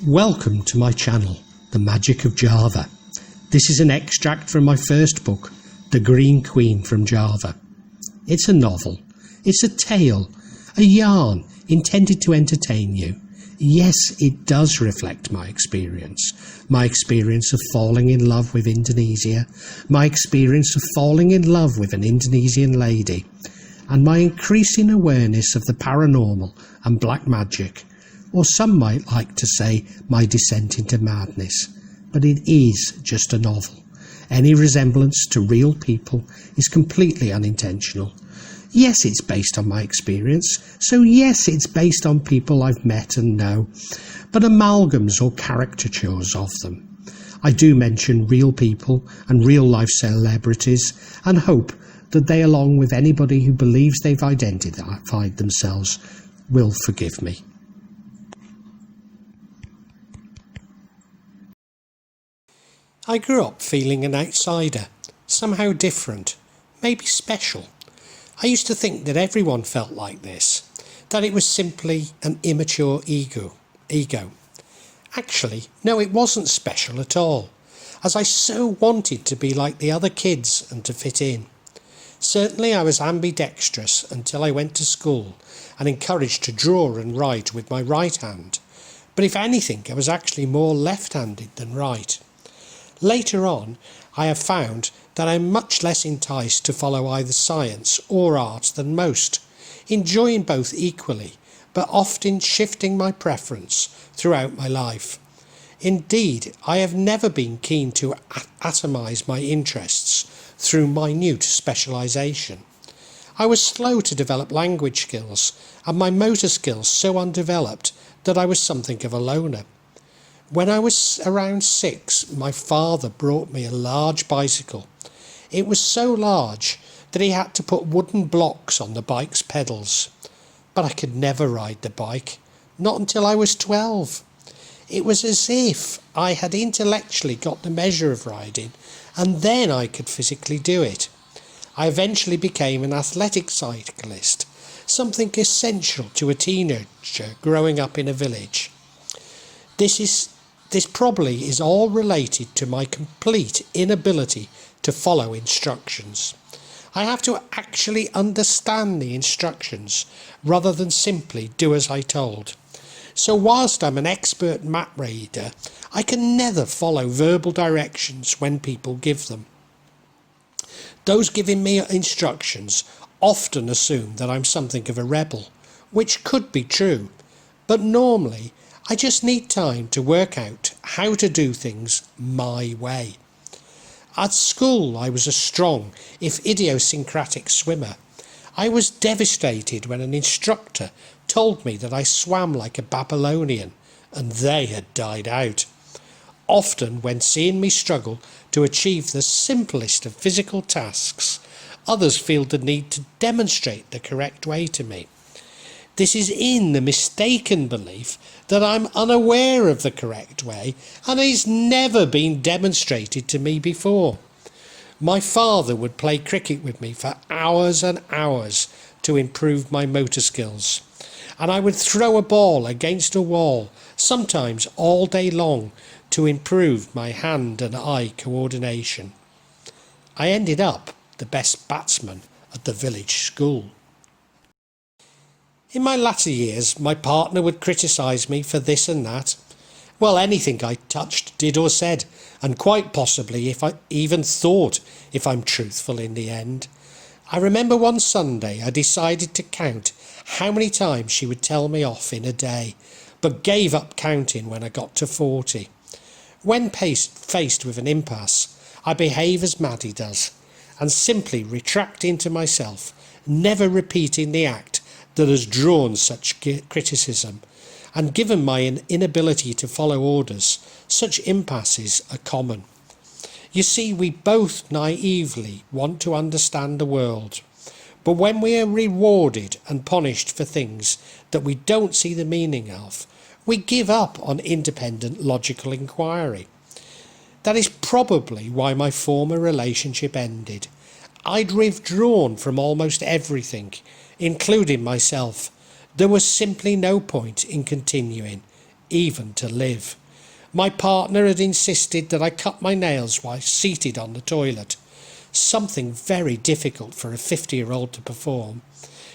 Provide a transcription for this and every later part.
Welcome to my channel, The Magic of Java. This is an extract from my first book, The Green Queen from Java. It's a novel, it's a tale, a yarn intended to entertain you. Yes, it does reflect my experience of falling in love with Indonesia, my experience of falling in love with an Indonesian lady, and my increasing awareness of the paranormal and black magic, or some might like to say my descent into madness. But it is just a novel. Any resemblance to real people is completely unintentional. Yes, it's based on my experience, so yes, it's based on people I've met and know, but amalgams or caricatures of them. I do mention real people and real-life celebrities and hope that they, along with anybody who believes they've identified themselves, will forgive me. I grew up feeling an outsider, somehow different, maybe special. I used to think that everyone felt like this, that it was simply an immature ego. Actually, no, it wasn't special at all, as I so wanted to be like the other kids and to fit in. Certainly I was ambidextrous until I went to school and encouraged to draw and write with my right hand, but if anything I was actually more left-handed than right. Later on, I have found that I am much less enticed to follow either science or art than most, enjoying both equally, but often shifting my preference throughout my life. Indeed, I have never been keen to atomise my interests through minute specialisation. I was slow to develop language skills, and my motor skills so undeveloped that I was something of a loner. When I was around 6, my father brought me a large bicycle. It was so large that he had to put wooden blocks on the bike's pedals. But I could never ride the bike, not until I was 12. It was as if I had intellectually got the measure of riding, and then I could physically do it. I eventually became an athletic cyclist, something essential to a teenager growing up in a village. This probably is all related to my complete inability to follow instructions. I have to actually understand the instructions rather than simply do as I told. So whilst I'm an expert map reader, I can never follow verbal directions when people give them. Those giving me instructions often assume that I'm something of a rebel, which could be true, but normally I just need time to work out how to do things my way. At school I was a strong, if idiosyncratic swimmer. I was devastated when an instructor told me that I swam like a Babylonian, and they had died out. Often when seeing me struggle to achieve the simplest of physical tasks, others feel the need to demonstrate the correct way to me. This is in the mistaken belief that I'm unaware of the correct way and it's never been demonstrated to me before. My father would play cricket with me for hours and hours to improve my motor skills, and I would throw a ball against a wall, sometimes all day long, to improve my hand and eye coordination. I ended up the best batsman at the village school. In my latter years, my partner would criticise me for this and that. Well, anything I touched, did or said, and quite possibly if I even thought, if I'm truthful in the end. I remember one Sunday I decided to count how many times she would tell me off in a day, but gave up counting when I got to 40. When faced with an impasse, I behave as Maddie does, and simply retract into myself, never repeating the act that has drawn such criticism, and given my inability to follow orders, such impasses are common. You see, we both naively want to understand the world, but when we are rewarded and punished for things that we don't see the meaning of, we give up on independent logical inquiry. That is probably why my former relationship ended. I'd withdrawn from almost everything, including myself. There was simply no point in continuing, even to live. My partner had insisted that I cut my nails while seated on the toilet, something very difficult for a 50-year-old to perform,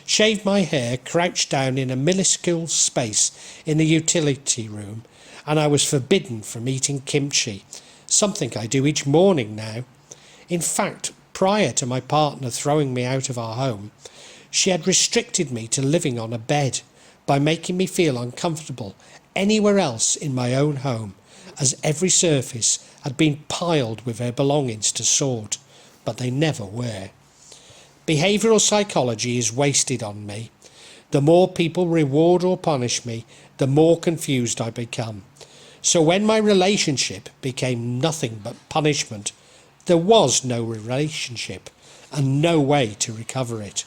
shave my hair crouched down in a minuscule space in the utility room, and I was forbidden from eating kimchi, something I do each morning now. In fact, prior to my partner throwing me out of our home, she had restricted me to living on a bed by making me feel uncomfortable anywhere else in my own home, as every surface had been piled with her belongings to sort, but they never were. Behavioural psychology is wasted on me. The more people reward or punish me, the more confused I become. So when my relationship became nothing but punishment, there was no relationship and no way to recover it.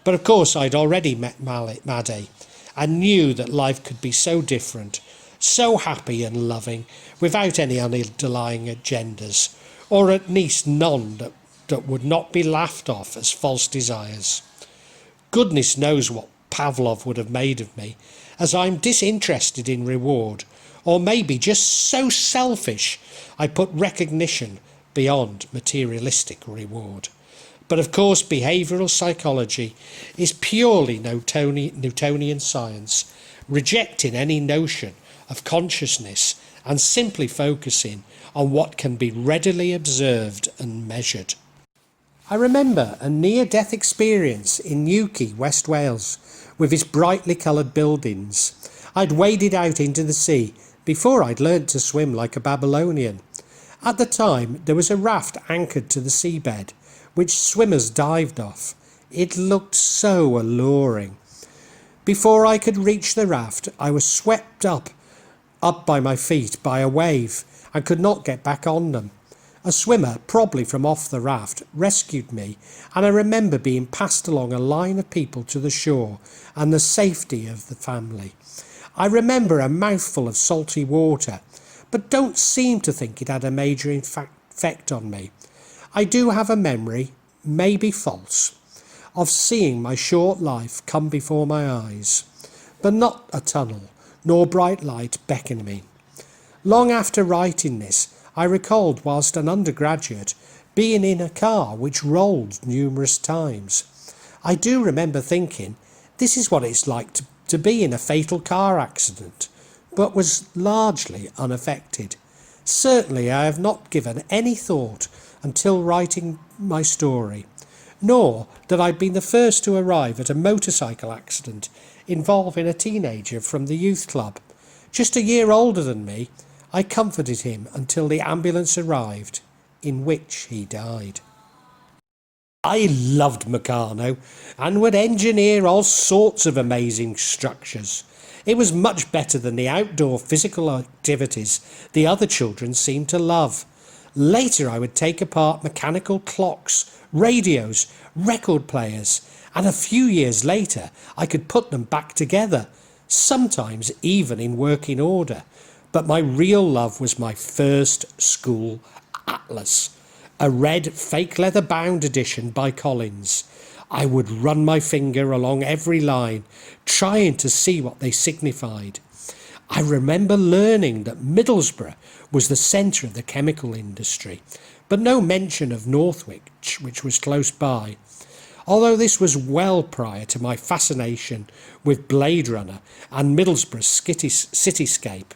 But of course I'd already met Maddie and knew that life could be so different, so happy and loving, without any underlying agendas, or at least none that would not be laughed off as false desires. Goodness knows what Pavlov would have made of me, as I'm disinterested in reward, or maybe just so selfish I put recognition beyond materialistic reward. But of course behavioural psychology is purely Newtonian science, rejecting any notion of consciousness and simply focusing on what can be readily observed and measured. I remember a near-death experience in Newquay, West Wales, with its brightly coloured buildings. I'd waded out into the sea before I'd learnt to swim like a Babylonian. At the time, there was a raft anchored to the seabed, which swimmers dived off. It looked so alluring. Before I could reach the raft, I was swept up by my feet by a wave and could not get back on them. A swimmer, probably from off the raft, rescued me, and I remember being passed along a line of people to the shore and the safety of the family. I remember a mouthful of salty water, but don't seem to think it had a major effect on me. I do have a memory, maybe false, of seeing my short life come before my eyes, but not a tunnel, nor bright light beckoning me. Long after writing this, I recalled whilst an undergraduate being in a car which rolled numerous times. I do remember thinking, this is what it's like to be in a fatal car accident, but was largely unaffected. Certainly I have not given any thought until writing my story, nor that I'd been the first to arrive at a motorcycle accident involving a teenager from the youth club. Just a year older than me, I comforted him until the ambulance arrived, in which he died. I loved Meccano and would engineer all sorts of amazing structures. It was much better than the outdoor physical activities the other children seemed to love. Later I would take apart mechanical clocks, radios, record players, and a few years later I could put them back together, sometimes even in working order. But my real love was my first school atlas, a red fake leather bound edition by Collins. I would run my finger along every line, trying to see what they signified. I remember learning that Middlesbrough was the centre of the chemical industry, but no mention of Northwich, which was close by. Although this was well prior to my fascination with Blade Runner and Middlesbrough's cityscape.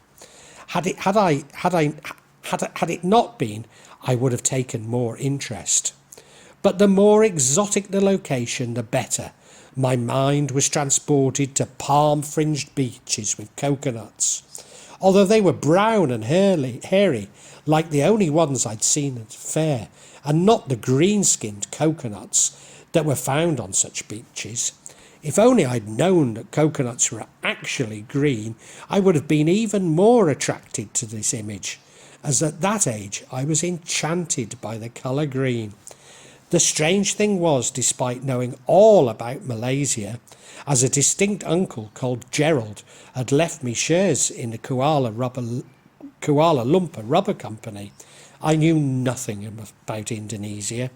Had it not been, I would have taken more interest. But the more exotic the location, the better. My mind was transported to palm-fringed beaches with coconuts, although they were brown and hairy, like the only ones I'd seen at the fair, and not the green-skinned coconuts that were found on such beaches. If only I'd known that coconuts were actually green, I would have been even more attracted to this image, as at that age I was enchanted by the colour green. The strange thing was, despite knowing all about Malaysia, as a distinct uncle called Gerald had left me shares in the Kuala Lumpur Rubber Company, I knew nothing about Indonesia.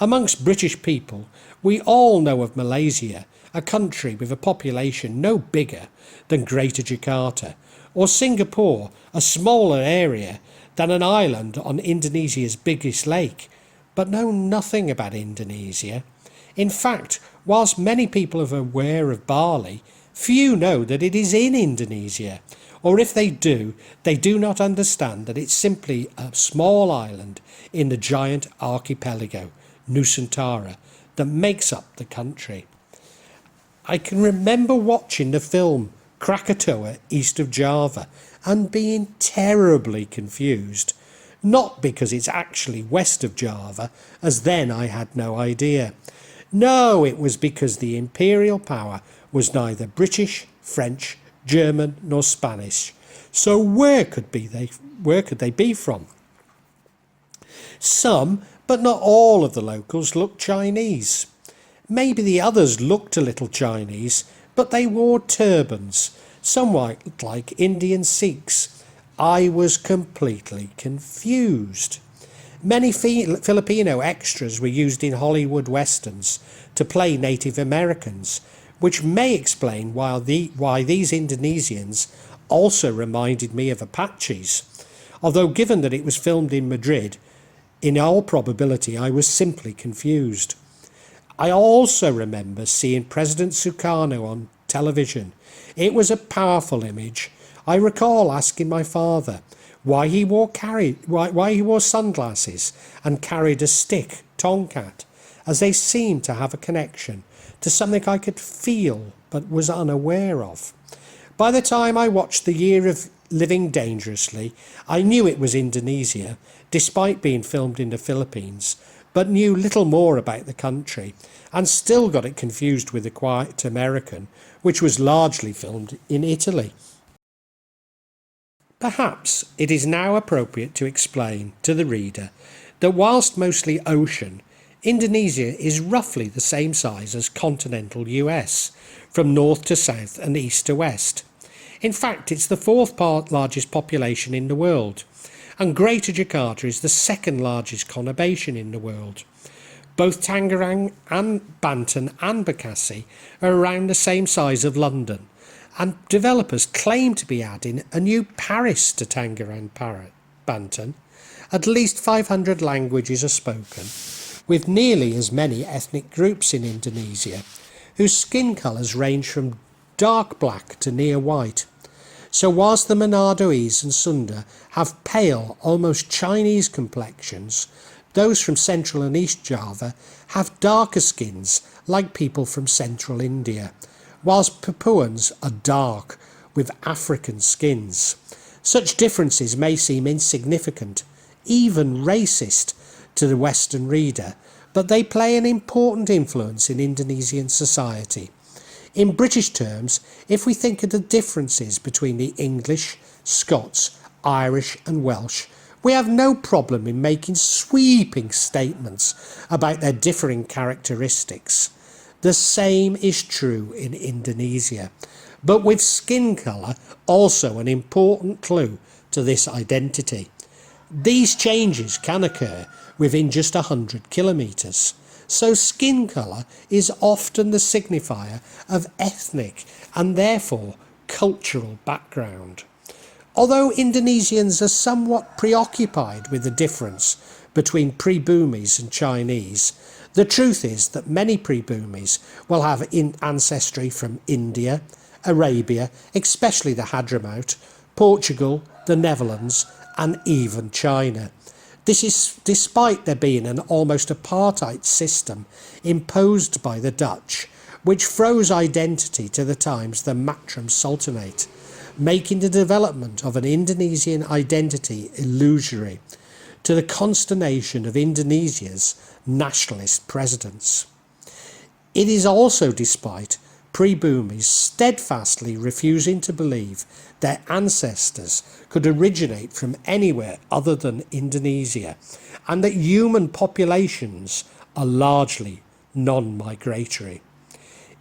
Amongst British people, we all know of Malaysia, a country with a population no bigger than Greater Jakarta, or Singapore, a smaller area than an island on Indonesia's biggest lake, but know nothing about Indonesia. In fact, whilst many people are aware of Bali, few know that it is in Indonesia, or if they do not understand that it's simply a small island in the giant archipelago, Nusantara, that makes up the country. I can remember watching the film Krakatoa east of Java and being terribly confused, not because it's actually west of Java, as then I had no idea. No, it was because the imperial power was neither British, French, German nor Spanish. So where could they be from? Some, but not all of the locals looked Chinese. Maybe the others looked a little Chinese, but they wore turbans, somewhat like Indian Sikhs. I was completely confused. Many Filipino extras were used in Hollywood westerns to play Native Americans, which may explain why these Indonesians also reminded me of Apaches. Although given that it was filmed in Madrid, in all probability I was simply confused. I also remember seeing President Sukarno on television. It was a powerful image. I recall asking my father why he wore sunglasses and carried a stick, tomcat, as they seemed to have a connection to something I could feel but was unaware of. By the time I watched The Year of Living Dangerously, I knew it was Indonesia, despite being filmed in the Philippines, but knew little more about the country, and still got it confused with The Quiet American, which was largely filmed in Italy. Perhaps it is now appropriate to explain to the reader that whilst mostly ocean, Indonesia is roughly the same size as continental US, from north to south and east to west. In fact, it's the fourth largest population in the world, and Greater Jakarta is the second largest conurbation in the world. Both Tangerang and Banten and Bekasi are around the same size of London, and developers claim to be adding a new Paris to Tangerang Banten. At least 500 languages are spoken, with nearly as many ethnic groups in Indonesia, whose skin colours range from dark black to near white. So whilst the Manadoese and Sunda have pale, almost Chinese complexions, those from Central and East Java have darker skins like people from Central India, whilst Papuans are dark with African skins. Such differences may seem insignificant, even racist, to the Western reader, but they play an important influence in Indonesian society. In British terms, if we think of the differences between the English, Scots, Irish and Welsh, we have no problem in making sweeping statements about their differing characteristics. The same is true in Indonesia, but with skin colour also an important clue to this identity. These changes can occur within just 100 kilometres, so skin colour is often the signifier of ethnic and therefore cultural background. Although Indonesians are somewhat preoccupied with the difference between pre-Burmese and Chinese, the truth is that many pre-Burmese will have ancestry from India, Arabia, especially the Hadramaut, Portugal, the Netherlands and even China. This is despite there being an almost apartheid system imposed by the Dutch, which froze identity to the times the Matram Sultanate, making the development of an Indonesian identity illusory, to the consternation of Indonesia's nationalist presidents. It is also despite pre-Burmese steadfastly refusing to believe their ancestors could originate from anywhere other than Indonesia, and that human populations are largely non-migratory.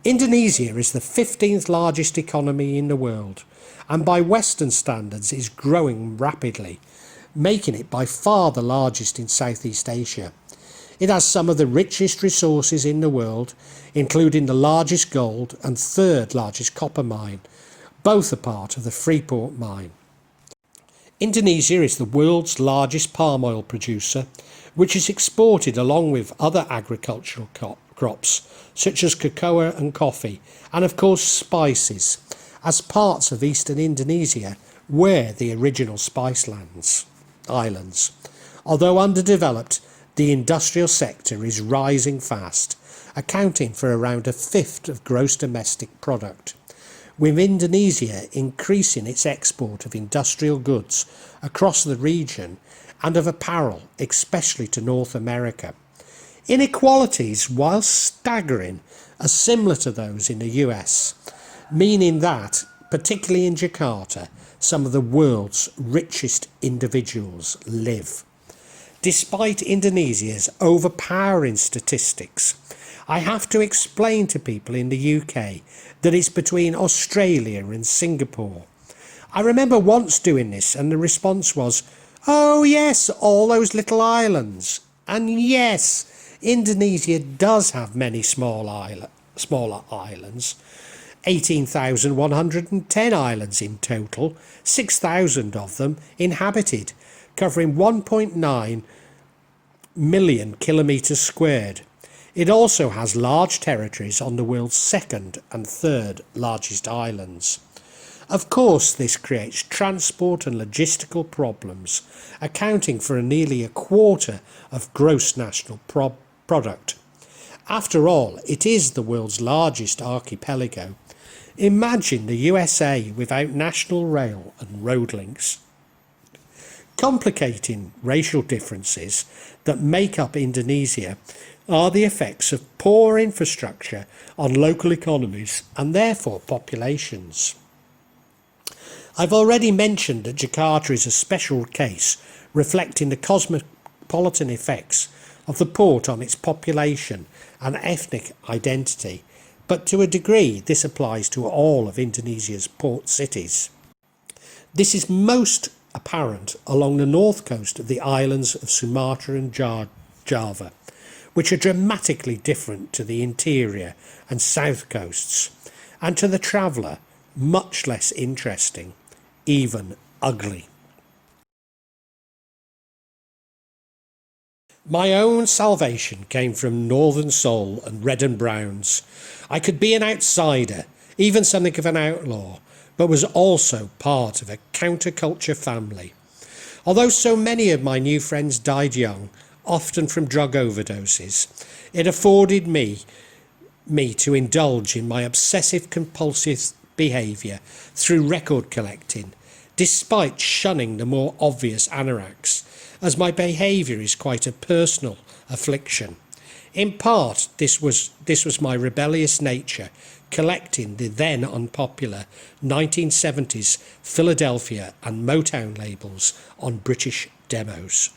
Indonesia is the 15th largest economy in the world, and by Western standards is growing rapidly, making it by far the largest in Southeast Asia. It has some of the richest resources in the world, including the largest gold and third largest copper mine. Both are part of the Freeport mine. Indonesia is the world's largest palm oil producer, which is exported along with other agricultural crops such as cocoa and coffee, and of course spices, as parts of eastern Indonesia were the original islands. Although underdeveloped, the industrial sector is rising fast, accounting for around a fifth of gross domestic product, with Indonesia increasing its export of industrial goods across the region and of apparel, especially to North America. Inequalities, while staggering, are similar to those in the US, meaning that, particularly in Jakarta, some of the world's richest individuals live. Despite Indonesia's overpowering statistics, I have to explain to people in the UK that it's between Australia and Singapore. I remember once doing this and the response was, "Oh yes, all those little islands." And yes, Indonesia does have many smaller islands. 18,110 islands in total, 6,000 of them inhabited, covering 1.9 million kilometres squared. It also has large territories on the world's second and third largest islands. Of course, this creates transport and logistical problems, accounting for nearly a quarter of gross national product. After all, it is the world's largest archipelago. Imagine the USA without national rail and road links. Complicating racial differences that make up Indonesia are the effects of poor infrastructure on local economies and therefore populations. I've already mentioned that Jakarta is a special case, reflecting the cosmopolitan effects of the port on its population and ethnic identity, but to a degree this applies to all of Indonesia's port cities. This is most apparent along the north coast of the islands of Sumatra and Java, which are dramatically different to the interior and south coasts, and to the traveller much less interesting, even ugly. My own salvation came from Northern Soul and Red and Browns. I could be an outsider, even something of an outlaw, but was also part of a counterculture family. Although so many of my new friends died young, often from drug overdoses, it afforded me to indulge in my obsessive compulsive behaviour through record collecting, despite shunning the more obvious anoraks, as my behaviour is quite a personal affliction. In part, this was my rebellious nature, collecting the then unpopular 1970s Philadelphia and Motown labels on British demos.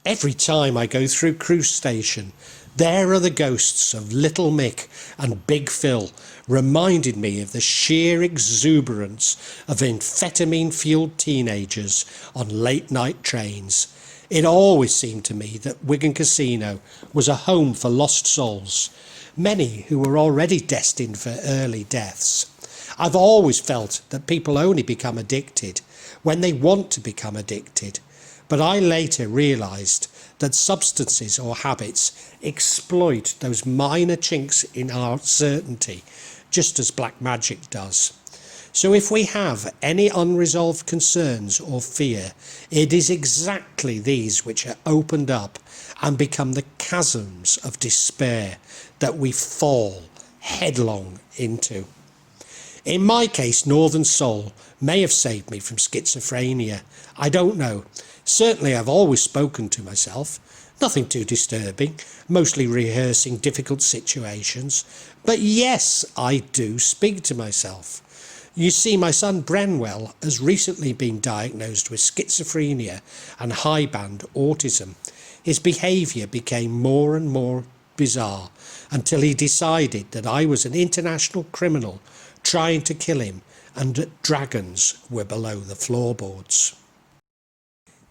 Every time I go through Cruise Station, there are the ghosts of Little Mick and Big Phil, reminded me of the sheer exuberance of amphetamine-fueled teenagers on late-night trains. It always seemed to me that Wigan Casino was a home for lost souls, many who were already destined for early deaths. I've always felt that people only become addicted when they want to become addicted, but I later realised that substances or habits exploit those minor chinks in our certainty, just as black magic does. So if we have any unresolved concerns or fear, it is exactly these which are opened up and become the chasms of despair that we fall headlong into. In my case, Northern Soul may have saved me from schizophrenia. I don't know. Certainly I've always spoken to myself. Nothing too disturbing, mostly rehearsing difficult situations. But yes, I do speak to myself. You see, my son Brenwell has recently been diagnosed with schizophrenia and high-band autism. His behaviour became more and more bizarre until he decided that I was an international criminal trying to kill him and that dragons were below the floorboards.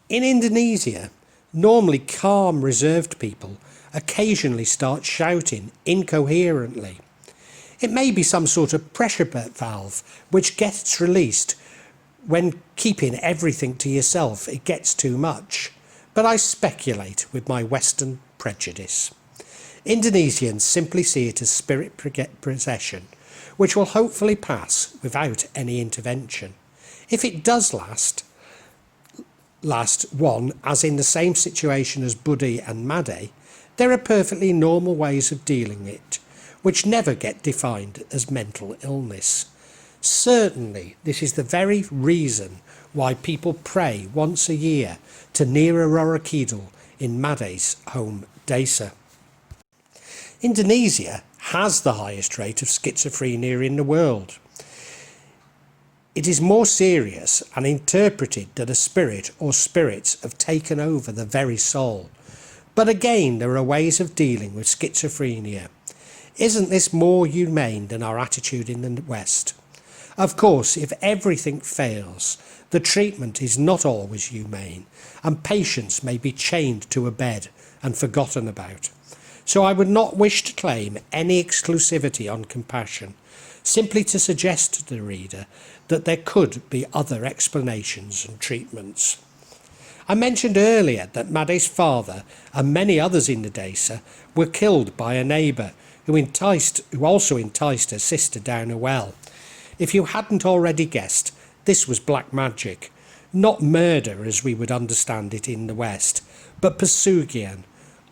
In Indonesia, normally calm, reserved people occasionally start shouting incoherently. It may be some sort of pressure valve which gets released when keeping everything to yourself it gets too much, but I speculate with my Western prejudice. Indonesians simply see it as spirit possession, which will hopefully pass without any intervention. If it does last one, as in the same situation as Budi and Made, there are perfectly normal ways of dealing with it, which never get defined as mental illness. Certainly, this is the very reason why people pray once a year to Gunung Kidul in Made's home desa. Indonesia has the highest rate of schizophrenia in the world. It is more serious and interpreted that a spirit or spirits have taken over the very soul. But again, there are ways of dealing with schizophrenia. Isn't this more humane than our attitude in the West? Of course, if everything fails, the treatment is not always humane, and patients may be chained to a bed and forgotten about. So I would not wish to claim any exclusivity on compassion, simply to suggest to the reader that there could be other explanations and treatments. I mentioned earlier that Made's father and many others in the desa were killed by a neighbour who also enticed her sister down a well. If you hadn't already guessed, this was black magic, not murder as we would understand it in the West, but pesugian,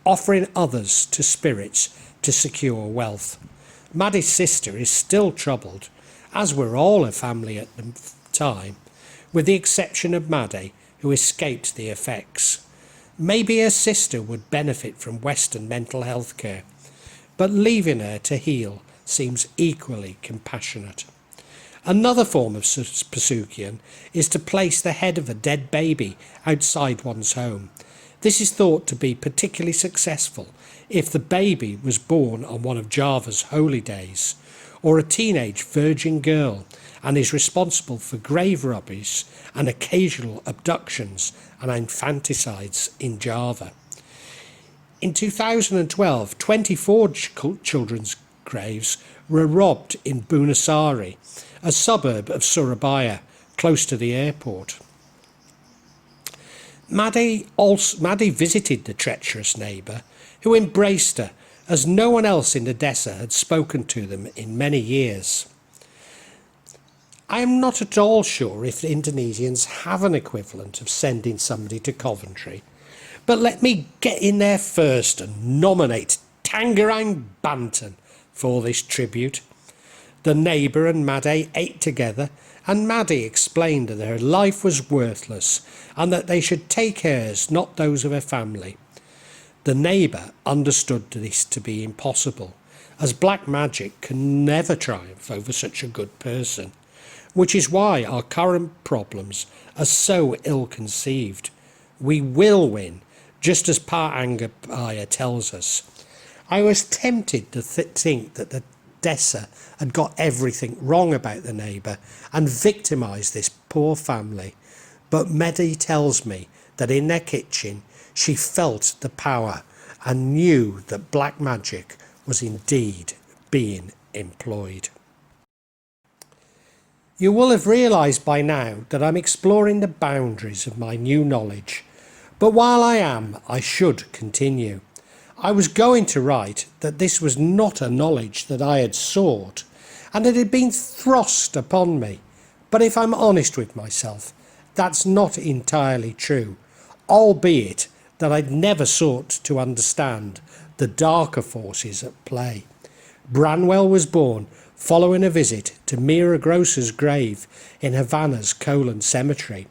offering others to spirits to secure wealth. Maddie's sister is still troubled, as were all her family at the time, with the exception of Maddie, who escaped the effects. Maybe her sister would benefit from Western mental health care, but leaving her to heal seems equally compassionate. Another form of pesugian is to place the head of a dead baby outside one's home. This is thought to be particularly successful if the baby was born on one of Java's holy days, or a teenage virgin girl, and is responsible for grave robberies and occasional abductions and infanticides in Java. In 2012, 24 children's graves were robbed in Bunasari, a suburb of Surabaya, close to the airport. Maddie visited the treacherous neighbour, who embraced her, as no one else in the desa had spoken to them in many years. I am not at all sure if the Indonesians have an equivalent of sending somebody to Coventry, but let me get in there first and nominate Tangerang Banten for this tribute. The neighbour and Maddie ate together, and Maddie explained that her life was worthless and that they should take hers, not those of her family. The neighbour understood this to be impossible, as black magic can never triumph over such a good person, which is why our current problems are so ill-conceived. We will win, just as Pa Anggapaya tells us. I was tempted to think that the desa had got everything wrong about the neighbour and victimised this poor family, but Medi tells me that in their kitchen she felt the power and knew that black magic was indeed being employed. You will have realised by now that I'm exploring the boundaries of my new knowledge, but while I am, I should continue. I was going to write that this was not a knowledge that I had sought, and it had been thrust upon me, but if I'm honest with myself, that's not entirely true, albeit that I'd never sought to understand the darker forces at play. Branwell was born following a visit to Mira Grosser's grave in Havana's Colon Cemetery.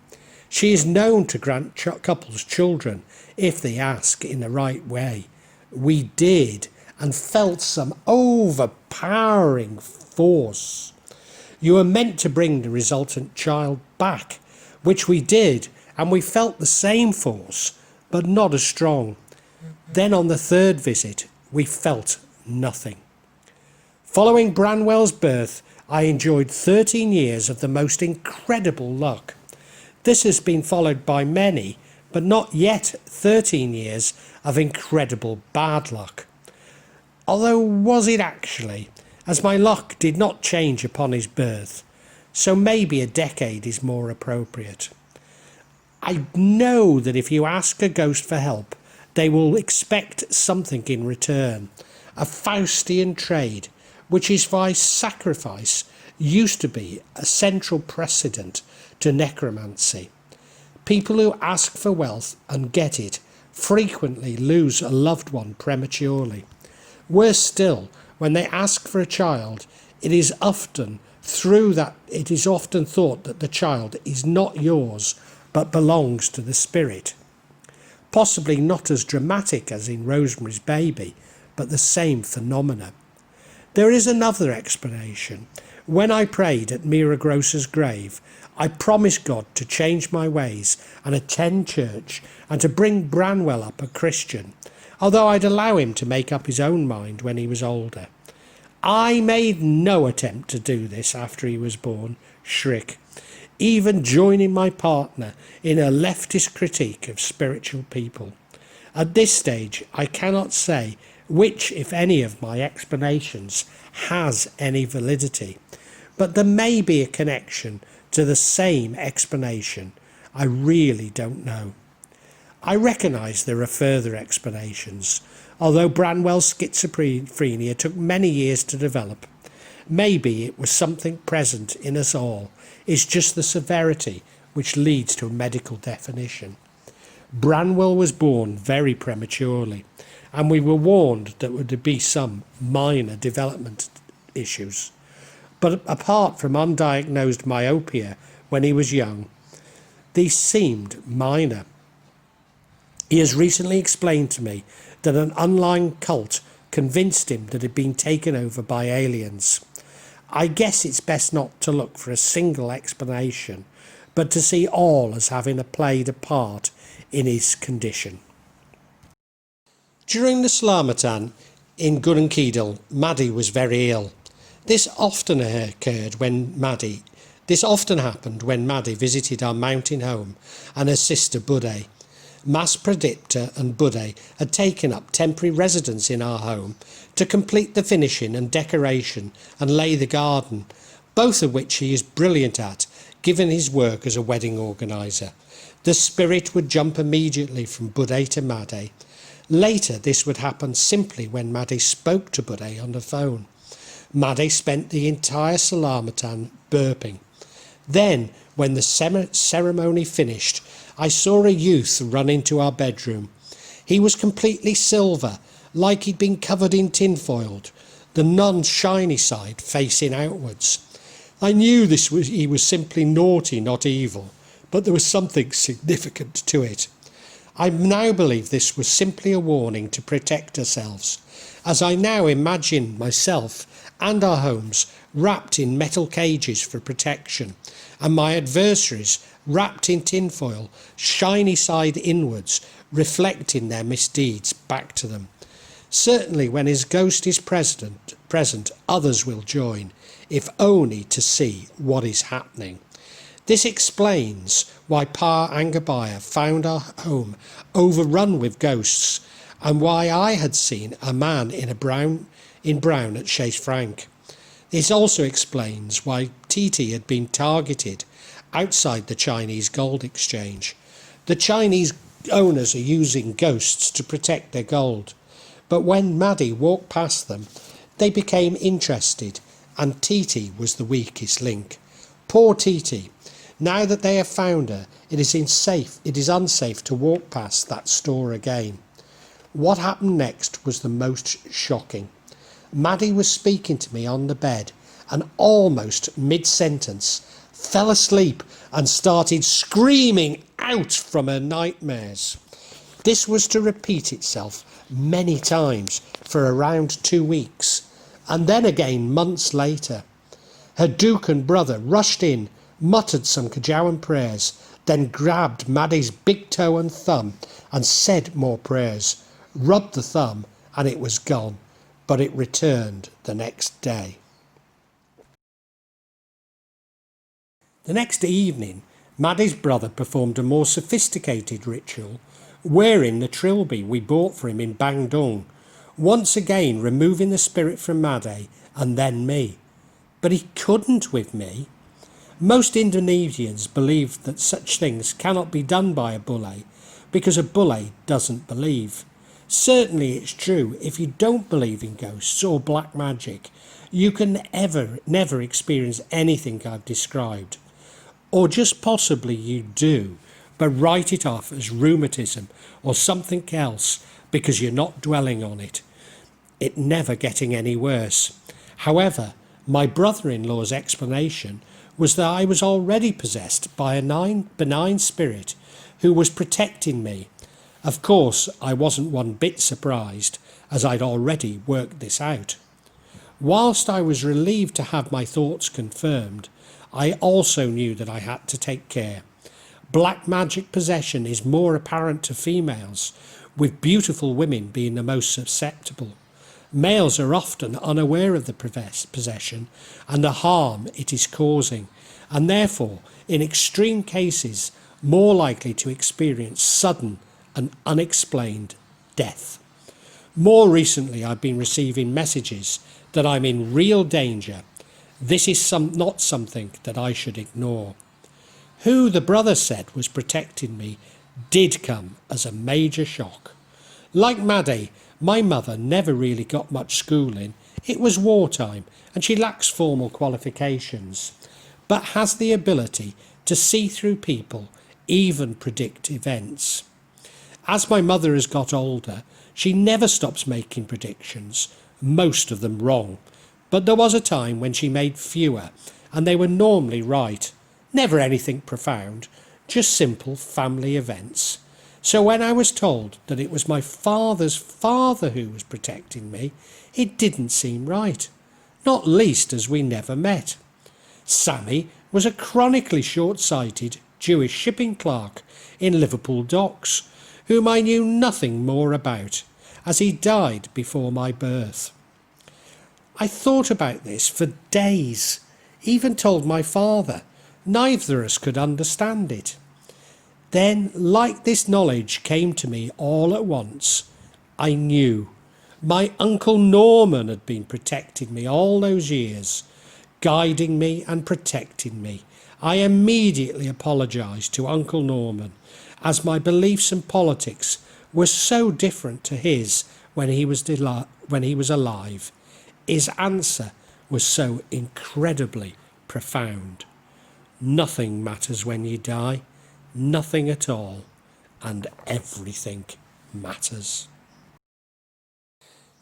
She is known to grant couples children if they ask in the right way. We did, and felt some overpowering force. You were meant to bring the resultant child back, which we did, and we felt the same force, but not as strong. Then on the third visit, we felt nothing. Following Branwell's birth, I enjoyed 13 years of the most incredible luck. This has been followed by many, but not yet 13 years of incredible bad luck. Although was it actually, as my luck did not change upon his birth, so maybe a decade is more appropriate. I know that if you ask a ghost for help, they will expect something in return, a Faustian trade, which is why sacrifice used to be a central precedent to necromancy. People who ask for wealth and get it frequently lose a loved one prematurely. Worse still, when they ask for a child, it is often thought that the child is not yours but belongs to the spirit. Possibly not as dramatic as in Rosemary's Baby, but the same phenomena. There is another explanation. When I prayed at Mira Gross's grave, I promised God to change my ways and attend church and to bring Branwell up a Christian, although I'd allow him to make up his own mind when he was older. I made no attempt to do this after he was born, shriek, even joining my partner in a leftist critique of spiritual people. At this stage, I cannot say which, if any, of my explanations has any validity, but there may be a connection to the same explanation. I really don't know. I recognise there are further explanations, although Branwell's schizophrenia took many years to develop. Maybe it was something present in us all. It's just the severity which leads to a medical definition. Branwell was born very prematurely, and we were warned that there would be some minor development issues. But apart from undiagnosed myopia when he was young, these seemed minor. He has recently explained to me that an online cult convinced him that he'd been taken over by aliens. I guess it's best not to look for a single explanation, but to see all as having played a part in his condition. During the Slamatan in Gunung Kidul, Maddie was very ill. This often happened when Maddie visited our mountain home and her sister Budde. Mas Pradipta and Budde had taken up temporary residence in our home to complete the finishing and decoration and lay the garden, both of which he is brilliant at, given his work as a wedding organiser. The spirit would jump immediately from Budde to Maddie. Later this would happen simply when Maddie spoke to Budde on the phone. Maddie spent the entire Salamatan burping. Then, when the ceremony finished, I saw a youth run into our bedroom. He was completely silver, like he'd been covered in tinfoil, the non-shiny side facing outwards. I knew he was simply naughty, not evil, but there was something significant to it. I now believe this was simply a warning to protect ourselves, as I now imagine myself and our homes wrapped in metal cages for protection, and my adversaries wrapped in tinfoil, shiny side inwards, reflecting their misdeeds back to them. Certainly when his ghost is present, others will join, if only to see what is happening. This explains why Pa Angabaya found our home overrun with ghosts, and why I had seen a man in brown at Chez Frank. This also explains why Titi had been targeted outside the Chinese gold exchange. The Chinese owners are using ghosts to protect their gold, but when Maddie walked past them, they became interested, and Titi was the weakest link. Poor Titi. Now that they have found her, it is unsafe to walk past that store again. What happened next was the most shocking. Maddie was speaking to me on the bed, and almost mid-sentence fell asleep and started screaming out from her nightmares. This was to repeat itself many times for around 2 weeks, and then again months later. Her dukun brother rushed in, muttered some Kajawan prayers, then grabbed Maddie's big toe and thumb and said more prayers, rubbed the thumb, and it was gone, but it returned the next day. The next evening, Maddie's brother performed a more sophisticated ritual, wearing the trilby we bought for him in Bandung, once again removing the spirit from Maddie and then me. But he couldn't with me. Most Indonesians believe that such things cannot be done by a bule because a bule doesn't believe. Certainly it's true, if you don't believe in ghosts or black magic, you can never experience anything I've described. Or just possibly you do, but write it off as rheumatism or something else because you're not dwelling on it. It never getting any worse. However, my brother-in-law's explanation was that I was already possessed by a benign spirit who was protecting me. Of course, I wasn't one bit surprised, as I'd already worked this out. Whilst I was relieved to have my thoughts confirmed, I also knew that I had to take care. Black magic possession is more apparent to females, with beautiful women being the most susceptible. Males are often unaware of the possession and the harm it is causing, and therefore, in extreme cases, more likely to experience sudden and unexplained death. More recently, I've been receiving messages that I'm in real danger. This is not something that I should ignore. Who the brother said was protecting me did come as a major shock. Like Maddie, my mother never really got much schooling. It was wartime and she lacks formal qualifications, but has the ability to see through people, even predict events. As my mother has got older, she never stops making predictions, most of them wrong, but there was a time when she made fewer, and they were normally right. Never anything profound, just simple family events. So when I was told that it was my father's father who was protecting me, it didn't seem right, not least as we never met. Sammy was a chronically short-sighted Jewish shipping clerk in Liverpool docks, whom I knew nothing more about, as he died before my birth. I thought about this for days, even told my father. Neither of us could understand it. Then, like this knowledge came to me all at once, I knew. My Uncle Norman had been protecting me all those years, guiding me and protecting me. I immediately apologised to Uncle Norman, as my beliefs and politics were so different to his when he was alive. His answer was so incredibly profound. Nothing matters when you die, nothing at all, and everything matters.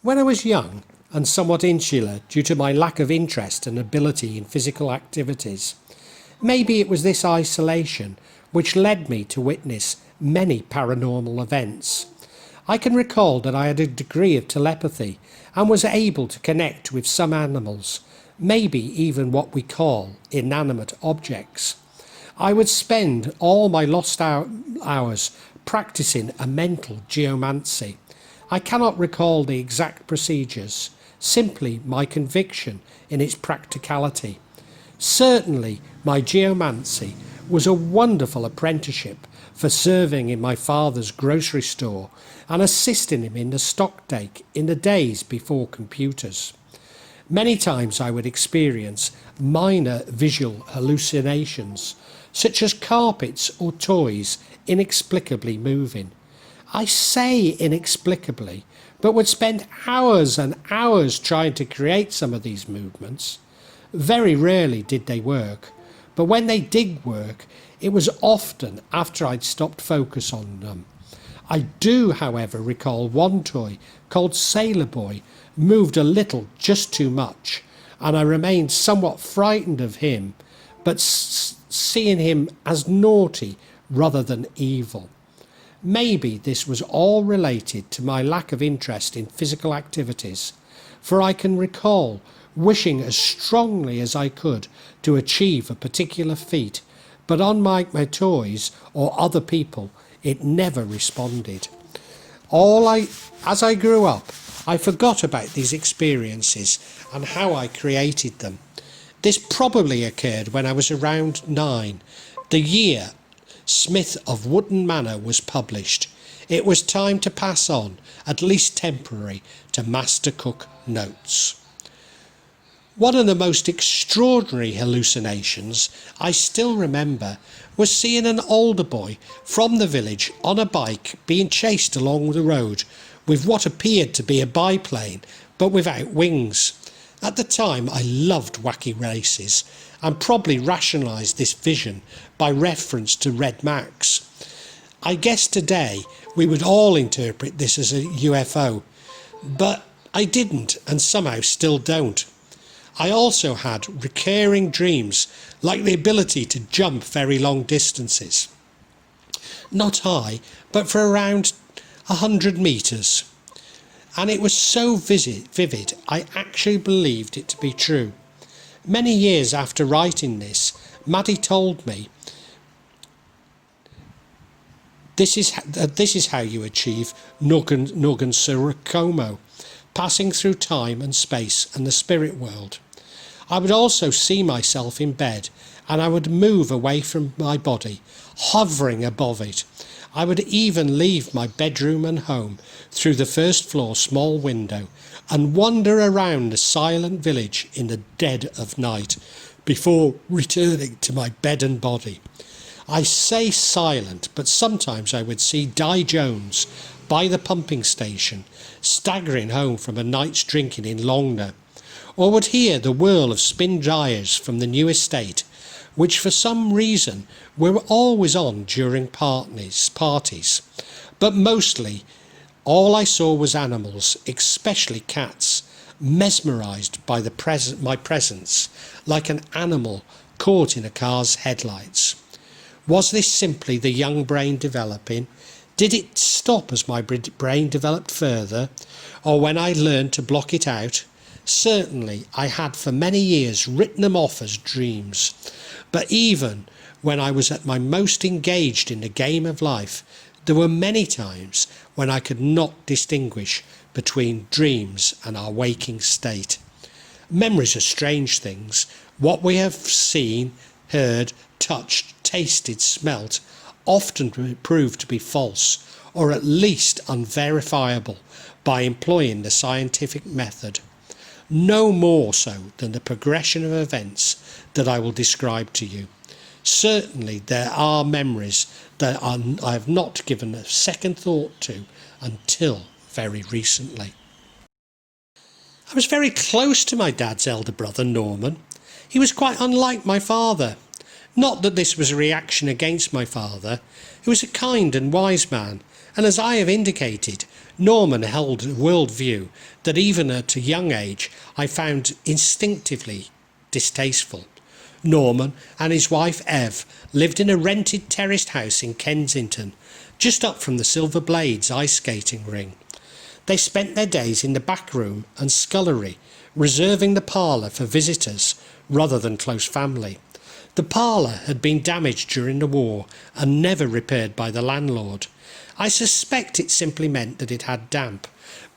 When I was young and somewhat insular due to my lack of interest and ability in physical activities, maybe it was this isolation which led me to witness many paranormal events. I can recall that I had a degree of telepathy and was able to connect with some animals, maybe even what we call inanimate objects. I would spend all my lost hours practicing a mental geomancy. I cannot recall the exact procedures, simply my conviction in its practicality. Certainly, my geomancy was a wonderful apprenticeship for serving in my father's grocery store and assisting him in the stock take in the days before computers. Many times I would experience minor visual hallucinations, such as carpets or toys inexplicably moving. I say inexplicably, but would spend hours and hours trying to create some of these movements. Very rarely did they work, but when they did work, it was often after I'd stopped focus on them. I do, however, recall one toy called Sailor Boy moved a little, just too much, and I remained somewhat frightened of him, but seeing him as naughty rather than evil. Maybe this was all related to my lack of interest in physical activities, for I can recall wishing as strongly as I could to achieve a particular feat, but unlike my toys or other people, it never responded. As I grew up, I forgot about these experiences and how I created them. This probably occurred when I was around 9. The year Smith of Wootton Manor was published. It was time to pass on, at least temporary, to Master Cook Notes. One of the most extraordinary hallucinations I still remember was seeing an older boy from the village on a bike being chased along the road with what appeared to be a biplane, but without wings. At the time I loved wacky races and probably rationalised this vision by reference to Red Max. I guess today we would all interpret this as a UFO, but I didn't and somehow still don't. I also had recurring dreams, like the ability to jump very long distances. Not high, but for around 100 metres. And it was so vivid, I actually believed it to be true. Many years after writing this, Maddie told me, this is how you achieve Nogan Surakomo, passing through time and space and the spirit world. I would also see myself in bed, and I would move away from my body, hovering above it. I would even leave my bedroom and home through the first floor small window and wander around the silent village in the dead of night before returning to my bed and body. I say silent, but sometimes I would see Di Jones by the pumping station, staggering home from a night's drinking in Longner, or would hear the whirl of spin dryers from the new estate, which for some reason were always on during parties. But mostly all I saw was animals, especially cats, mesmerised by my presence, like an animal caught in a car's headlights. Was this simply the young brain developing? Did it stop as my brain developed further, or when I learned to block it out? Certainly I had for many years written them off as dreams, but even when I was at my most engaged in the game of life, there were many times when I could not distinguish between dreams and our waking state. Memories are strange things. What we have seen, heard, touched, tasted, smelt, often prove to be false, or at least unverifiable, by employing the scientific method. No more so than the progression of events that I will describe to you. Certainly there are memories that I have not given a second thought to until very recently. I was very close to my dad's elder brother, Norman. He was quite unlike my father. Not that this was a reaction against my father. He was a kind and wise man, and as I have indicated, Norman held a worldview that even at a young age I found instinctively distasteful. Norman and his wife Ev lived in a rented terraced house in Kensington, just up from the Silver Blades ice skating ring. They spent their days in the back room and scullery, reserving the parlour for visitors rather than close family. The parlour had been damaged during the war and never repaired by the landlord. I suspect it simply meant that it had damp,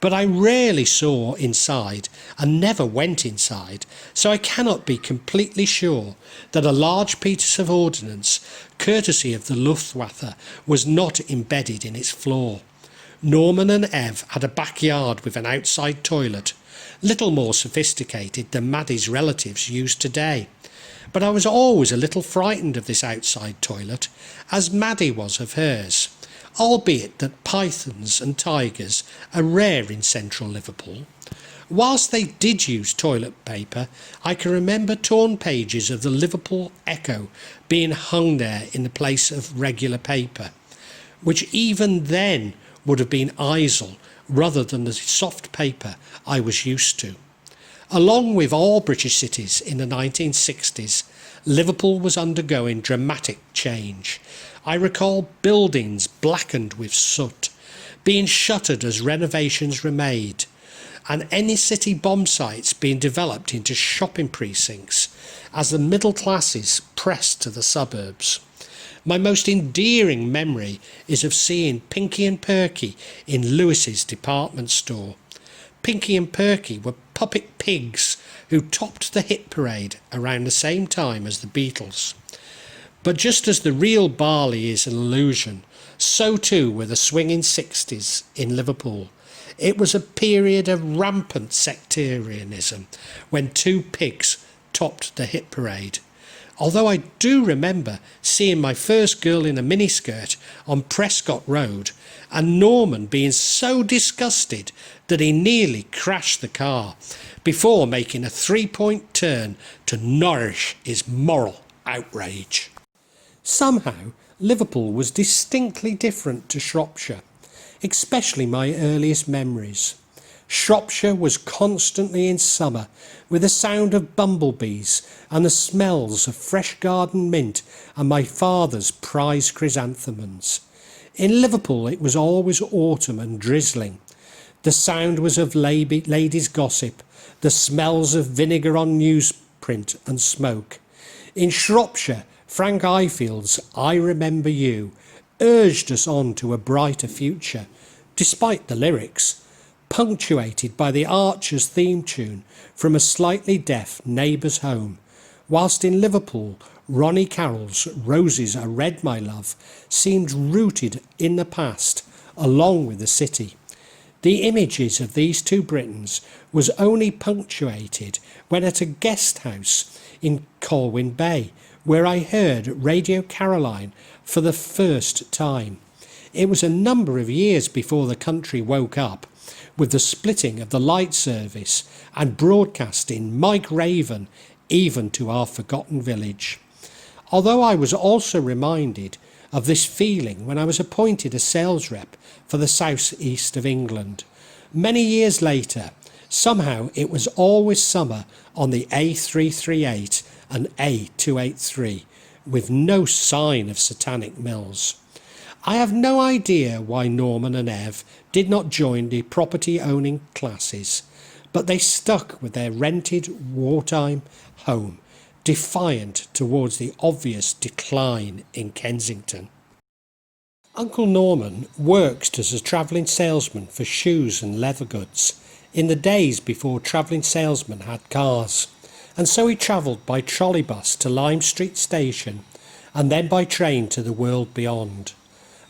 but I rarely saw inside and never went inside, so I cannot be completely sure that a large piece of ordnance, courtesy of the Luftwaffe, was not embedded in its floor. Norman and Ev had a backyard with an outside toilet, little more sophisticated than Maddie's relatives use today. But I was always a little frightened of this outside toilet, as Maddie was of hers, albeit that pythons and tigers are rare in central Liverpool. Whilst they did use toilet paper, I can remember torn pages of the Liverpool Echo being hung there in the place of regular paper, which even then would have been eisel rather than the soft paper I was used to. Along with all British cities in the 1960s, Liverpool was undergoing dramatic change. I recall buildings blackened with soot, being shuttered as renovations were made, and any city bomb sites being developed into shopping precincts as the middle classes pressed to the suburbs. My most endearing memory is of seeing Pinky and Perky in Lewis's department store. Pinky and Perky were puppet pigs who topped the hit parade around the same time as the Beatles. But just as the real Bali is an illusion, so too were the swinging 60s in Liverpool. It was a period of rampant sectarianism when two pigs topped the hit parade. Although I do remember seeing my first girl in a miniskirt on Prescott Road and Norman being so disgusted that he nearly crashed the car before making a 3-point turn to nourish his moral outrage. Somehow, Liverpool was distinctly different to Shropshire, especially my earliest memories. Shropshire was constantly in summer, with the sound of bumblebees and the smells of fresh garden mint and my father's prized chrysanthemums. In Liverpool it was always autumn and drizzling. The sound was of ladies' gossip, the smells of vinegar on newsprint and smoke. In Shropshire, Frank Ifield's I Remember You urged us on to a brighter future, despite the lyrics, punctuated by the Archers theme tune from a slightly deaf neighbour's home, whilst in Liverpool Ronnie Carroll's Roses Are Red My Love seemed rooted in the past along with the city. The images of these two Britons was only punctuated when at a guest house in Colwyn Bay, where I heard Radio Caroline for the first time. It was a number of years before the country woke up, with the splitting of the light service and broadcasting Mike Raven even to our forgotten village. Although I was also reminded of this feeling when I was appointed a sales rep for the south east of England. Many years later, somehow it was always summer on the A338 and A283, with no sign of satanic mills. I have no idea why Norman and Ev did not join the property-owning classes, but they stuck with their rented wartime home, defiant towards the obvious decline in Kensington. Uncle Norman worked as a travelling salesman for shoes and leather goods in the days before travelling salesmen had cars, and so he travelled by trolley bus to Lime Street Station and then by train to the world beyond.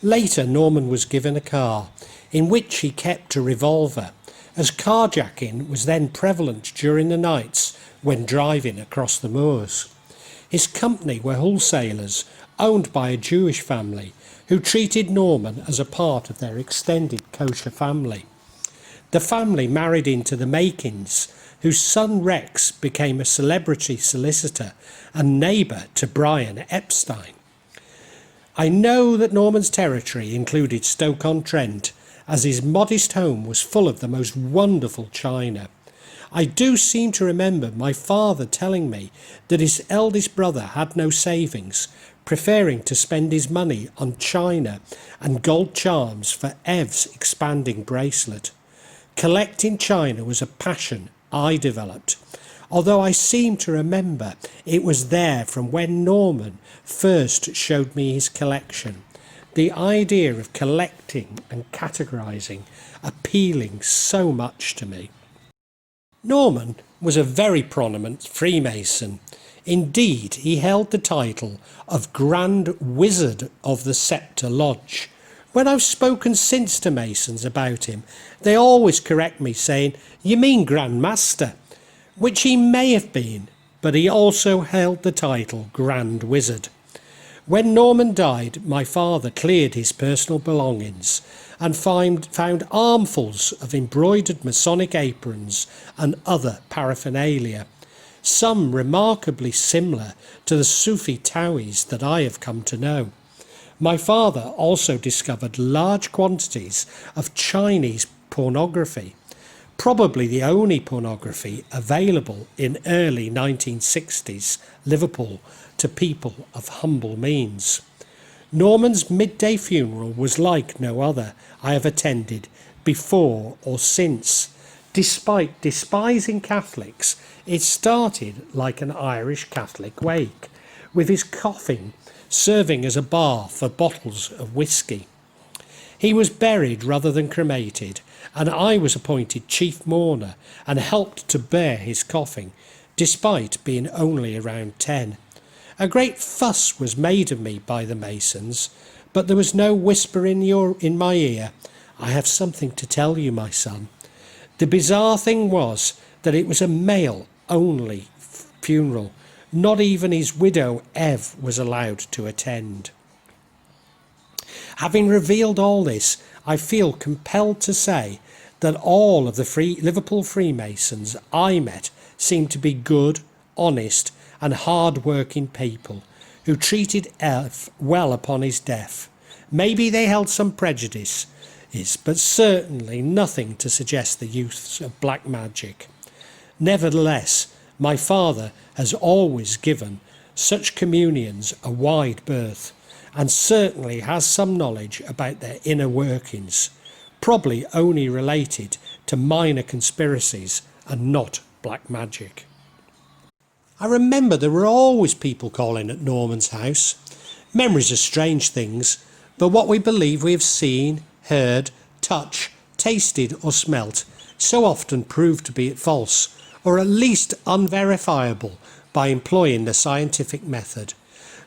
Later, Norman was given a car, in which he kept a revolver, as carjacking was then prevalent during the nights when driving across the moors. His company were wholesalers, owned by a Jewish family, who treated Norman as a part of their extended kosher family. The family married into the Makins, whose son Rex became a celebrity solicitor and neighbour to Brian Epstein. I know that Norman's territory included Stoke-on-Trent, as his modest home was full of the most wonderful china. I do seem to remember my father telling me that his eldest brother had no savings, preferring to spend his money on china and gold charms for Ev's expanding bracelet. Collecting china was a passion I developed, although I seem to remember it was there from when Norman first showed me his collection, the idea of collecting and categorising appealing so much to me. Norman was a very prominent Freemason. Indeed, he held the title of Grand Wizard of the Sceptre Lodge. When I've spoken since to Masons about him, they always correct me saying, "You mean Grand Master," which he may have been, but he also held the title Grand Wizard. When Norman died, my father cleared his personal belongings and found armfuls of embroidered Masonic aprons and other paraphernalia, some remarkably similar to the Sufi Tawis that I have come to know. My father also discovered large quantities of Chinese pornography, probably the only pornography available in early 1960s Liverpool to people of humble means. Norman's midday funeral was like no other I have attended before or since. Despite despising Catholics, it started like an Irish Catholic wake, with his coffin serving as a bar for bottles of whiskey. He was buried rather than cremated, and I was appointed chief mourner and helped to bear his coffin, despite being only around 10. A great fuss was made of me by the Masons, but there was no whisper in my ear, "I have something to tell you, my son." The bizarre thing was that it was a male-only funeral. Not even his widow, Ev, was allowed to attend. Having revealed all this, I feel compelled to say that all of the Liverpool Freemasons I met seemed to be good, honest and hard-working people who treated Ev well upon his death. Maybe they held some prejudice, but certainly nothing to suggest the use of black magic. Nevertheless, my father has always given such communions a wide berth, and certainly has some knowledge about their inner workings, probably only related to minor conspiracies and not black magic. I remember there were always people calling at Norman's house. Memories are strange things, but what we believe we have seen, heard, touched, tasted or smelt so often prove to be false, or at least unverifiable by employing the scientific method.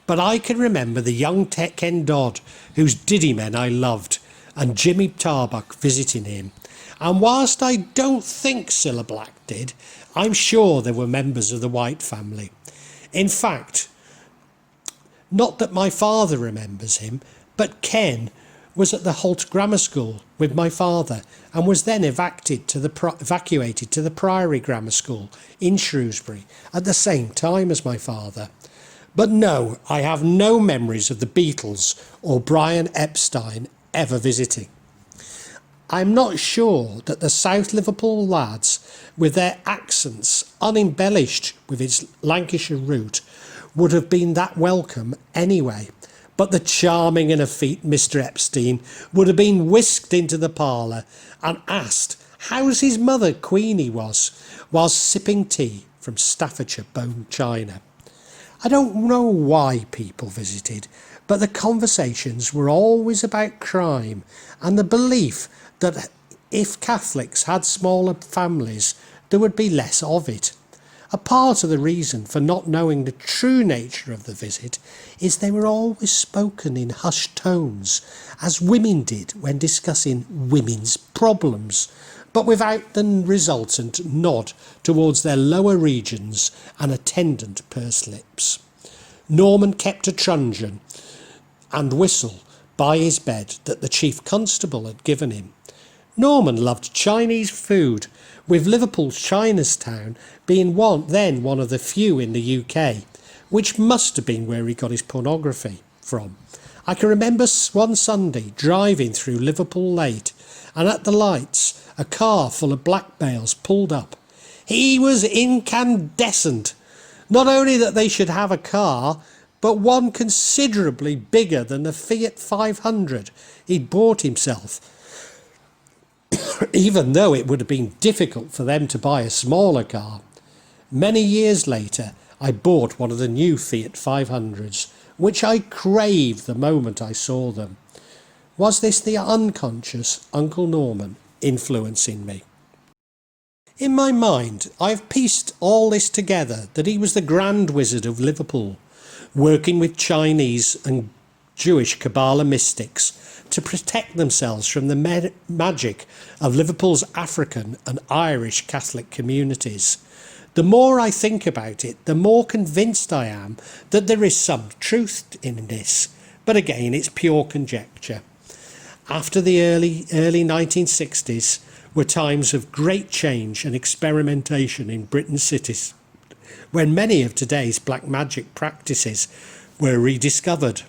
But I can remember the young Ken Dodd, whose Diddy Men I loved, and Jimmy Tarbuck visiting him. And whilst I don't think Cilla Black did, I'm sure there were members of the White family. In fact, not that my father remembers him, but Ken was at the Holt Grammar School with my father and was then evacuated to the Priory Grammar School in Shrewsbury at the same time as my father. But no, I have no memories of the Beatles or Brian Epstein ever visiting. I'm not sure that the South Liverpool lads, with their accents unembellished with its Lancashire root, would have been that welcome anyway. But the charming and effete Mr. Epstein would have been whisked into the parlour and asked how's his mother Queenie was, whilst sipping tea from Staffordshire bone china. I don't know why people visited, but the conversations were always about crime and the belief that if Catholics had smaller families, there would be less of it. A part of the reason for not knowing the true nature of the visit is they were always spoken in hushed tones, as women did when discussing women's problems, but without the resultant nod towards their lower regions and attendant purse lips. Norman kept a truncheon and whistle by his bed that the chief constable had given him. Norman loved Chinese food, with Liverpool's Chinatown being one of the few in the UK, which must have been where he got his pornography from. I can remember one Sunday driving through Liverpool late, and at the lights a car full of black males pulled up. He was incandescent. Not only that they should have a car, but one considerably bigger than the Fiat 500 he'd bought himself, even though it would have been difficult for them to buy a smaller car. Many years later, I bought one of the new Fiat 500s, which I craved the moment I saw them. Was this the unconscious Uncle Norman influencing me? In my mind, I've pieced all this together, that he was the Grand Wizard of Liverpool, working with Chinese and Jewish Kabbalah mystics to protect themselves from the magic of Liverpool's African and Irish Catholic communities. The more I think about it, the more convinced I am that there is some truth in this, but again it's pure conjecture. After the early 1960s were times of great change and experimentation in Britain's cities, when many of today's black magic practices were rediscovered.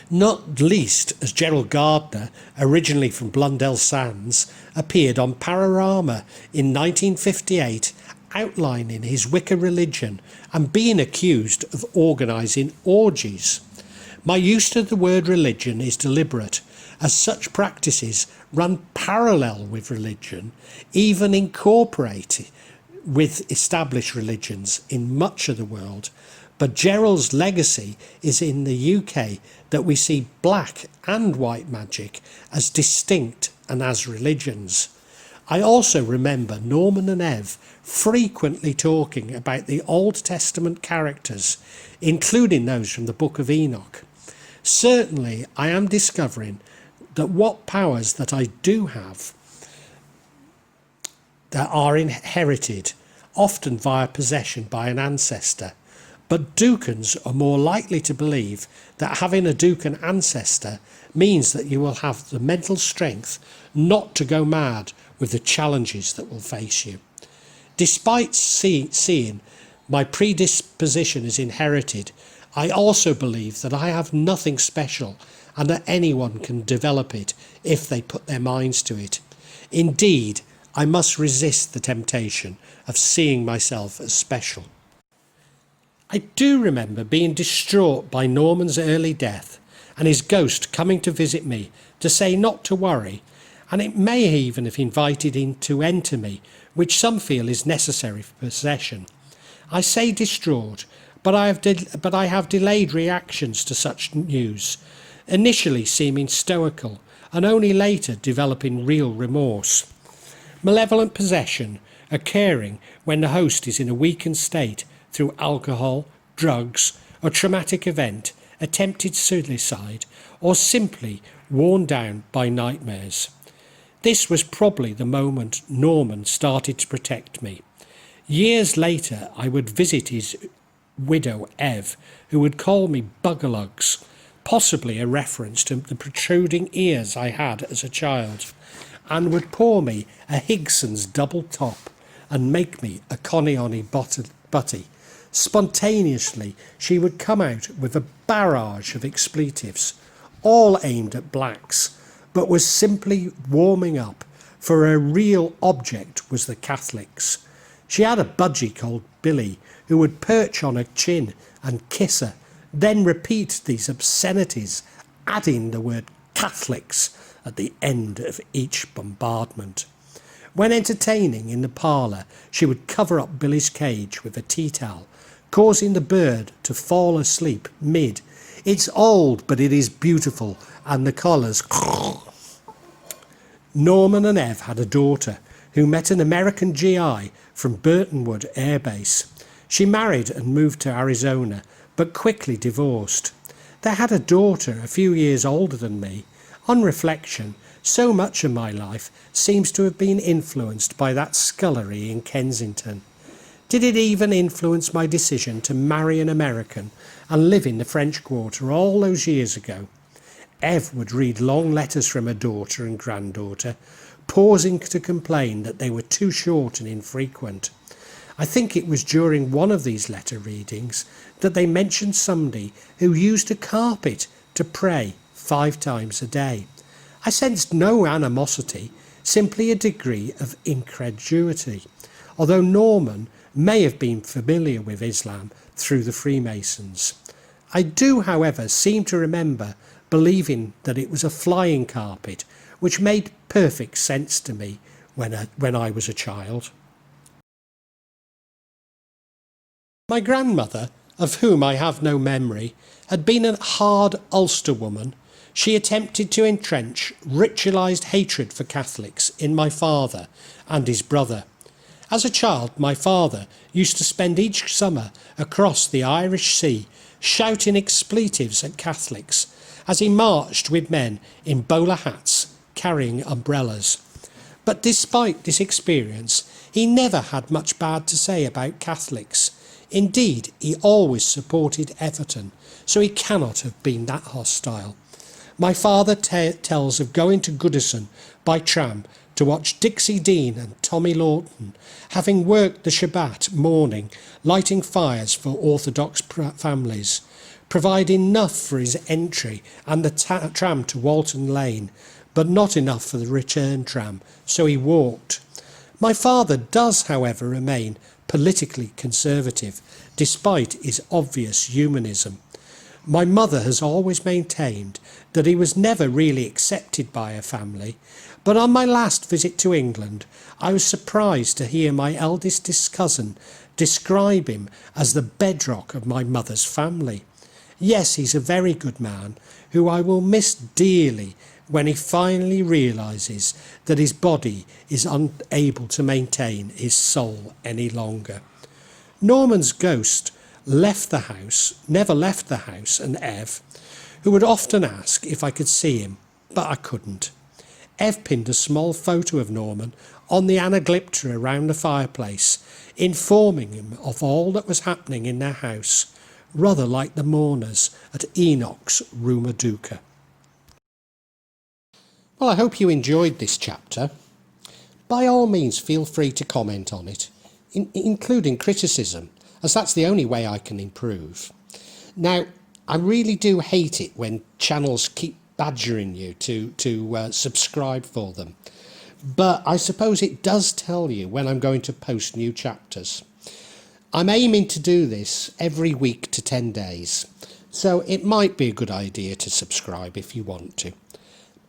Not least as Gerald Gardner, originally from Blundell Sands, appeared on Paranormal in 1958, outlining his Wicca religion and being accused of organising orgies. My use of the word religion is deliberate, as such practices run parallel with religion, even incorporated with established religions in much of the world. But Gerald's legacy is in the UK that we see black and white magic as distinct and as religions. I also remember Norman and Ev frequently talking about the Old Testament characters, including those from the Book of Enoch. Certainly, I am discovering that what powers that I do have that are inherited, often via possession by an ancestor. But dukans are more likely to believe that having a dukan ancestor means that you will have the mental strength not to go mad with the challenges that will face you. Despite seeing my predisposition is inherited, I also believe that I have nothing special and that anyone can develop it if they put their minds to it. Indeed, I must resist the temptation of seeing myself as special. I do remember being distraught by Norman's early death and his ghost coming to visit me to say not to worry, and it may even have invited him to enter me, which some feel is necessary for possession. I say distraught, but I have delayed reactions to such news, initially seeming stoical and only later developing real remorse. Malevolent possession occurring when the host is in a weakened state through alcohol, drugs, a traumatic event, attempted suicide, or simply worn down by nightmares. This was probably the moment Norman started to protect me. Years later, I would visit his widow, Ev, who would call me Bugalugs, possibly a reference to the protruding ears I had as a child, and would pour me a Higson's double top and make me a Conioni butty. Spontaneously, she would come out with a barrage of expletives, all aimed at blacks, but was simply warming up, for her real object was the Catholics. She had a budgie called Billy, who would perch on her chin and kiss her, then repeat these obscenities, adding the word Catholics at the end of each bombardment. When entertaining in the parlour, she would cover up Billy's cage with a tea towel, causing the bird to fall asleep mid. It's old, but it is beautiful, and the colours. Norman and Ev had a daughter who met an American GI from Burtonwood Air Base. She married and moved to Arizona, but quickly divorced. They had a daughter a few years older than me. On reflection, so much of my life seems to have been influenced by that scullery in Kensington. Did it even influence my decision to marry an American and live in the French Quarter all those years ago? Ev would read long letters from her daughter and granddaughter, pausing to complain that they were too short and infrequent. I think it was during one of these letter readings that they mentioned somebody who used a carpet to pray 5 times a day. I sensed no animosity, simply a degree of incredulity, although Norman may have been familiar with Islam through the Freemasons. I do, however, seem to remember believing that it was a flying carpet, which made perfect sense to me when I was a child. My grandmother, of whom I have no memory, had been a hard Ulster woman. She attempted to entrench ritualised hatred for Catholics in my father and his brother. As a child, my father used to spend each summer across the Irish Sea shouting expletives at Catholics as he marched with men in bowler hats carrying umbrellas. But despite this experience, he never had much bad to say about Catholics. Indeed, he always supported Everton, so he cannot have been that hostile. My father tells of going to Goodison by tram to watch Dixie Dean and Tommy Lawton, having worked the Shabbat morning, lighting fires for Orthodox families, providing enough for his entry and the tram to Walton Lane, but not enough for the return tram, so he walked. My father does, however, remain politically conservative, despite his obvious humanism. My mother has always maintained that he was never really accepted by her family, but on my last visit to England, I was surprised to hear my eldest cousin describe him as the bedrock of my mother's family. Yes, he's a very good man, who I will miss dearly, when he finally realises that his body is unable to maintain his soul any longer. Norman's ghost never left the house, and Ev, who would often ask if I could see him, but I couldn't. Ev pinned a small photo of Norman on the anaglypta around the fireplace, informing him of all that was happening in their house, rather like the mourners at Enoch's Rumaduka. Well, I hope you enjoyed this chapter. By all means, feel free to comment on it, including criticism, as that's the only way I can improve. Now, I really do hate it when channels keep badgering you to subscribe for them, but I suppose it does tell you when I'm going to post new chapters. I'm aiming to do this every week to 10 days, so it might be a good idea to subscribe if you want to.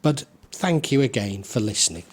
But thank you again for listening.